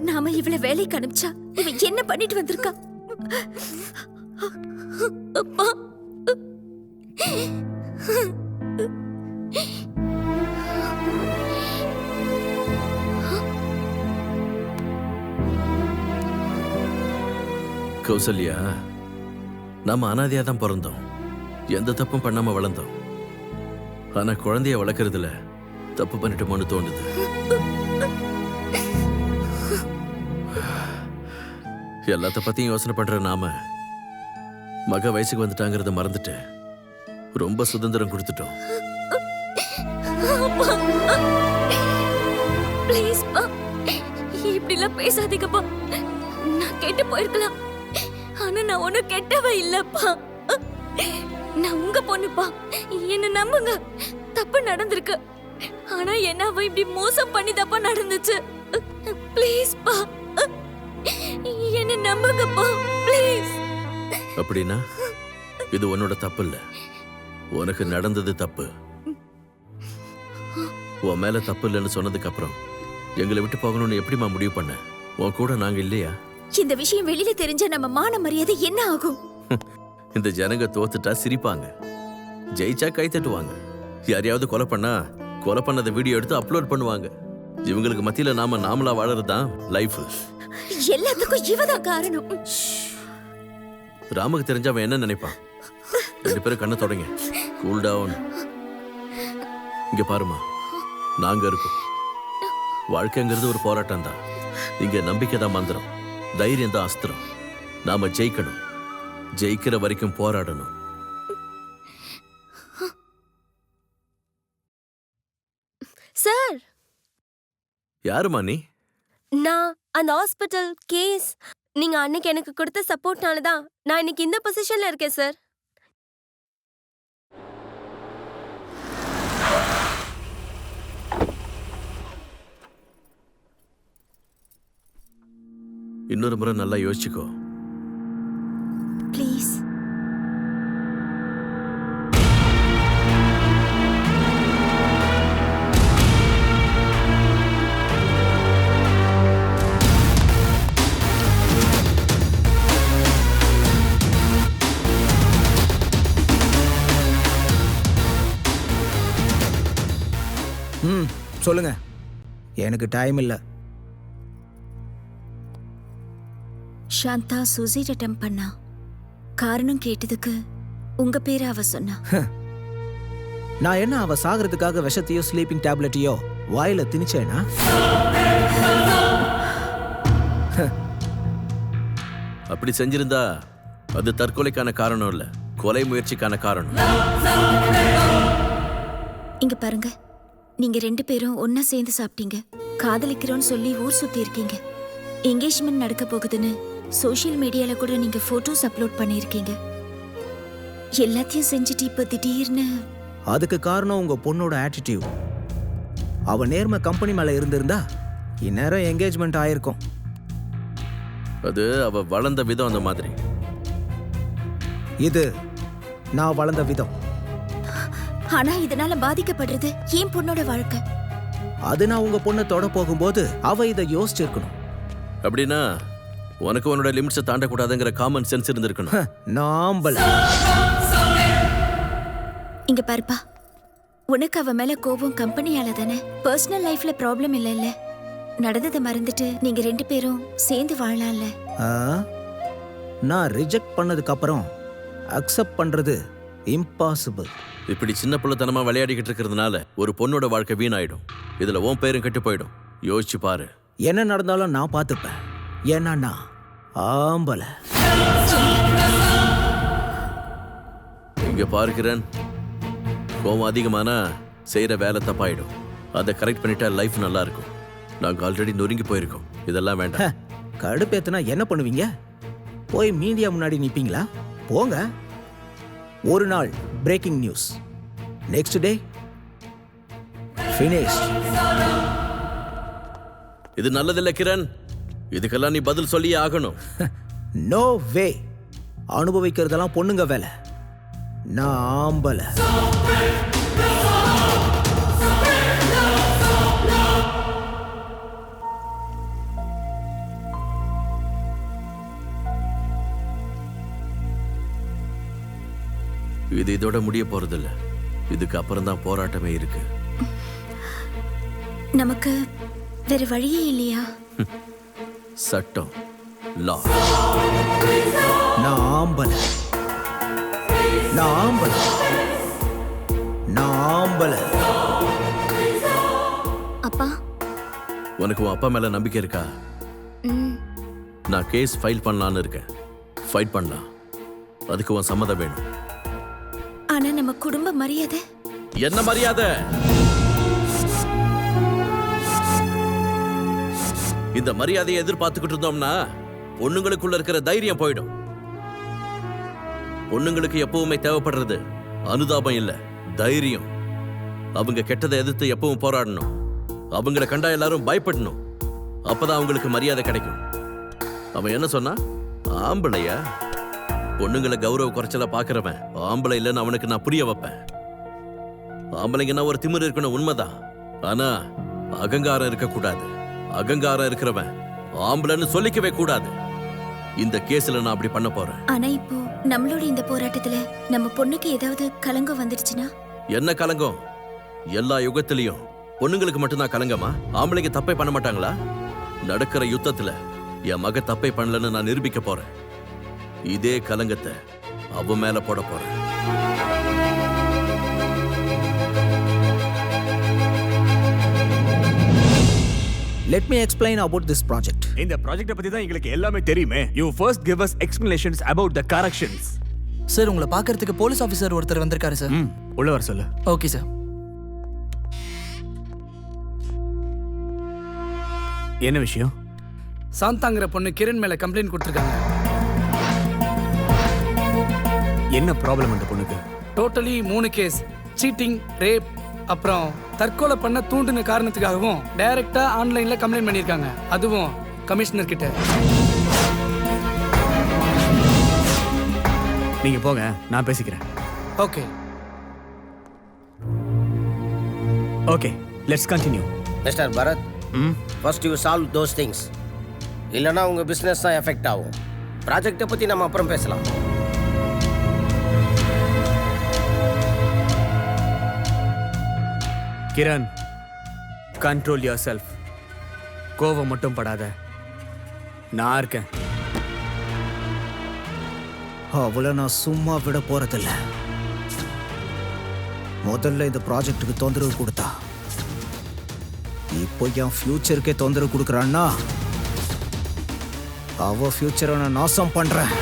நாம இவளை வேலைக்கு அனுப்பிச்சா இவ என்ன பண்ணிட்டு வந்திருக்கா? அப்பா, கௌசல்யா, நாம அனாதையா தான் பிறந்தோம், எந்த தப்பும் பண்ணாம வளர்ந்தோம். ஆனா குழந்தைய வளர்க்கறதுல தப்பு பண்ணிட்டோம்னு தோணுது. எல்லாத்த பத்தியும் யோசனை பண்ற நாம மக வயசுக்கு வந்துட்டாங்கிறத மறந்துட்டு ரொம்ப சுதந்திரம் கொடுத்துட்டோம். ப்ளீஸ் பா, இப்படிலாம் பேசாதீங்கப்பா. நான் கெட்டு போயிருக்கலாம், ஆனா நான் ஒன்னும் கெட்டவ இல்லப்பா. நான் உங்க பொண்ணுப்பா, என்ன நம்புங்க. தப்பு நடந்திருக்கு, ஆனா என்ன அவ இப்படி மோசம் பண்ணி தப்பா நடந்துச்சு. ப்ளீஸ் பா, என்ன நம்புங்கப்பா, ப்ளீஸ். அப்படின்னா இது உன்னோட தப்பு இல்ல, உனக்கு நடந்தது தப்பு. உன் மேல தப்பு இல்லைன்னு சொன்னதுக்கு அப்புறம் எங்களை விட்டு போகணும்னு எப்படிமா முடிவு பண்ண? உன் கூட நாங்க இல்லையா? இந்த விஷயம் வெளியில தெரிஞ்சா நம்ம மான மரியாதை என்ன ஆகும்? இந்த ஜனங்க தோத்துட்டா சிரிப்பாங்க, ஜெயிச்சா கை தட்டுவாங்க. யாரையாவது கொலை பண்ணா கொலை பண்ணத வீடியோ எடுத்து அப்லோட் பண்ணுவாங்க. இவங்களுக்கு மத்தியில நாமளா வாழறதுதான் லைஃப். எல்லாத்துக்கும் இவதான் காரணம். ராமுக்கு தெரிஞ்ச அவன் என்ன நினைப்பான்? ரெண்டு பேரும் கண்ணை தொடங்க, கூல் டவுன். இங்க பாருமா, நாங்க இருக்கோம். வாழ்க்கைங்கிறது ஒரு போராட்டம் தான். இங்க நம்பிக்கை தான் மந்திரம், தைரியம் தான் அஸ்திரம். நாம ஜெயிக்கணும், ஜெயிக்கிற வரைக்கும் போராடணும். சார், யாருமா நீ? நான் அந்த ஹாஸ்பிட்டல் கேஸ் நீங்க அன்னைக்கு எனக்கு கொடுத்த சப்போர்ட்னால தான் நான் இன்னைக்கு இந்த பொசிஷன்ல இருக்கேன் சார். இன்னொரு முறை நல்லா யோசிச்சுக்கோ. ப்ளீஸ். சொல்லுங்க, எனக்கு டைம் இல்ல. சாந்தா சூசைட் அட்டெம்ப்ட் பண்ணா. காரணம் கேட்டதுக்கு உங்க பேரை அவ சொன்னா. நான் என்ன அவ சாகிறதுக்காக விஷத்தையோ ஸ்லீப்பிங் டேப்லெட்டையோ வாயில திணிச்சேனா? அப்படி செஞ்சிருந்தா அது தற்கொலைக்கான காரணம் இல்ல, கொலை முயற்சிக்கான காரணம். இங்க பாருங்க, நீங்க ரெண்டு பேரும் ஒன்னா சேர்ந்து சாப்பிட்டீங்க, காதலிக்கிறோன்னு சொல்லி ஊர் சுத்தி இருக்கீங்க, என்கேஜ்மெண்ட் நடக்க போகுதுன்னு சோஷியல் மீடியால கூட நீங்க போட்டோஸ் அப்லோட் பண்ணிருக்கீங்க. எல்லாத்தையும் செஞ்சுட்டு இப்ப திடீர்னு. அதுக்கு காரணம் உங்க பொண்ணோட ஆட்டிடியூட். அவ நேர்மை கம்பெனி மேல இருந்திருந்தா இந்நேரம் என்கேஜ்மெண்ட் ஆயிருக்கும். அது அவ வளர்ந்த விதம் அந்த மாதிரி. இது நான் வளர்ந்த விதம். ஆனா இதனால பாதிக்கப்படுறது ஏன் பொண்ணோட வாழ்க்கை. அது நான் உங்க பொண்ணை தொட போகும்போது அவ இதை யோசிச்சிருக்கணும். அப்படின்னா உனக்கு உன்னோட லிமிட்ஸை தாண்டக்கூடாதுங்கிற காமன் சென்ஸ் இருந்திருக்கணும். நாம்பல. இங்க பாருப்பா, உனக்கு அவ மேல கோபம் கம்பெனியால தானே, பர்சனல் லைஃப்ல ப்ராப்ளம் இல்ல. நடந்ததை மறந்துட்டு நீங்க ரெண்டு பேரும் சேர்ந்து வாழலாம்ல. நான் ரிஜெக்ட் பண்ணதுக்கு அப்புறம் அக்செப்ட் பண்றது இம்பாசிபிள். இப்படி சின்ன பிள்ளைத்தனமா விளையாடிக்கிட்டு இருக்கிறதுனால ஒரு பொண்ணோட வாழ்க்கை வீணாயிடும். இதுல உன் பேரும் கெட்டு போயிடும். யோசிச்சு பாரு. என்ன நடந்தாலும் நான் பார்த்துப்பேன். ஏன்னா நான் ஆம்பல. இங்க பார்க்கிறேன், கோவம் அதிகமானா செய்யற வேலை தப்பாயிடும். அதை கரெக்ட் பண்ணிட்டா லைஃப் நல்லா இருக்கும். நாங்க ஆல்ரெடி நொறுங்கி போயிருக்கோம். இதெல்லாம் வேண்டாம். கடுப்பேத்துனா என்ன பண்ணுவீங்க? போய் மீடியா முன்னாடி நிப்பீங்களா? போங்க. ஒரு நாள் breaking news, next day finish. இது நல்லதில்ல கிரண். இதுக்கெல்லாம் நீ பதில் சொல்லியே ஆகணும். நோ வே. அனுபவிக்கிறதெல்லாம் பொண்ணுங்க வேலை. நான் ஆம்பல. இது இதோட முடிய போறதில்ல. இதுக்கு அப்புறம் தான் போராட்டமே இருக்கு. நமக்கு வேற வழியே இல்லையா? சட்டம், லா. நான் ஆம்பல, நான் ஆம்பல, நான் ஆம்பல. அப்பா, உனக்கு உன் அப்பா மேல நம்பிக்கை இருக்கா? நான் கேஸ் ஃபைல் பண்ணலான்னு இருக்கேன். ஃபைட் பண்ணலாம். அதுக்கு உன் சம்மதம் வேணும். ஆனா நம்ம குடும்ப மரியாதை. என்ன மரியாதை? இந்த மரியாதையை எதிர்பார்த்துக்கிட்டு இருந்தோம்னா பொண்ணுங்களுக்குள்ள இருக்கிற தைரியம் போயிடும். பொண்ணுங்களுக்கு எப்பவுமே தேவைப்படுறது அனுதாபம் இல்ல, தைரியம். அவங்க கெட்டதை எதிர்த்து எப்பவும் போராடணும். அவங்கள கண்டா எல்லாரும் பயப்படணும். அப்பதான் அவங்களுக்கு மரியாதை கிடைக்கும். அவன் என்ன சொன்னா? ஆம்பளையா? பொண்ணுங்களை கௌரவ குறைச்சலா பாக்குறவன் ஆம்பளை இல்லைன்னு அவனுக்கு நான் புரிய வைப்பேன். ஆம்பளைங்கன்னா ஒரு திமிரு இருக்கணும், உண்மைதான். ஆனா அகங்காரம் இருக்கக்கூடாது. அகங்காரம் இருக்கிறவன் ஆம்பளைன்னு சொல்லிக்கவே கூடாது. இந்த கேஸ்ல நான் அப்படி பண்ண போறேன். ஆனா இப்போ நம்மளோட இந்த போராட்டத்துல நம்ம பொண்ணுக்கு ஏதாவது கலங்கம் வந்துடுச்சுன்னா? என்ன கலங்கம்? எல்லா யுகத்திலையும் பொண்ணுங்களுக்கு மட்டும்தான் கலங்கமா? ஆம்பளைங்க தப்பே பண்ண மாட்டாங்களா? நடக்கிற யுத்தத்துல என் மக தப்பே பண்ணலன்னு நான் நிரூபிக்க போறேன். இதே கலங்கத்தை அவ மேல போட போறேன். Let me explain about this project. இந்த ப்ராஜெக்ட்ட பத்தி தான் எங்களுக்கு எல்லாமே தெரியுமே. You first give us explanations about the corrections. Sir, உங்களை பார்க்கறதுக்கு போலீஸ் ஆஃபீஸர் ஒருத்தர் வந்திருக்காரு சார். உள்ள வர சொல்லு. Okay sir. என்ன விஷயம்? சாந்தாங்கிற பொண்ணு கிரண் மேல கம்ப்ளைண்ட் கொடுத்துருக்காங்க. என்ன ப்ராப்ளம் அந்த பொண்ணுக்கு? Totally 3 case. சீட்டிங், ரேப், அப்புறம் தற்கொலை பண்ண தூண்டுன காரணத்துக்காகவும் டைரக்டா ஆன்லைன்ல கம்ப்ளைண்ட் பண்ணியிருக்காங்க. அதுவும் கமிஷனர் கிட்ட. நீங்க போங்க, நான் பேசிக்கிறேன். Okay okay, let's continue. Mister Bharat, first you solve those things. இல்லைன்னா உங்க பிஸ்னஸ் தான் எஃபெக்ட் ஆகும். ப்ராஜெக்டை பற்றி நம்ம அப்புறம் பேசலாம். Kiran, control yourself. கோவம் மட்டும் படாத, நான் இருக்கேன். அவளை நான் சும்மா விட போறதில்ல. முதல்ல இந்த ப்ராஜெக்டுக்கு தொந்தரவு கொடுத்தா, இப்போ என் ஃபியூச்சருக்கே தொந்தரவு கொடுக்குறான்னா அவ ஃபியூச்சரை நான் நாசம் பண்றேன்.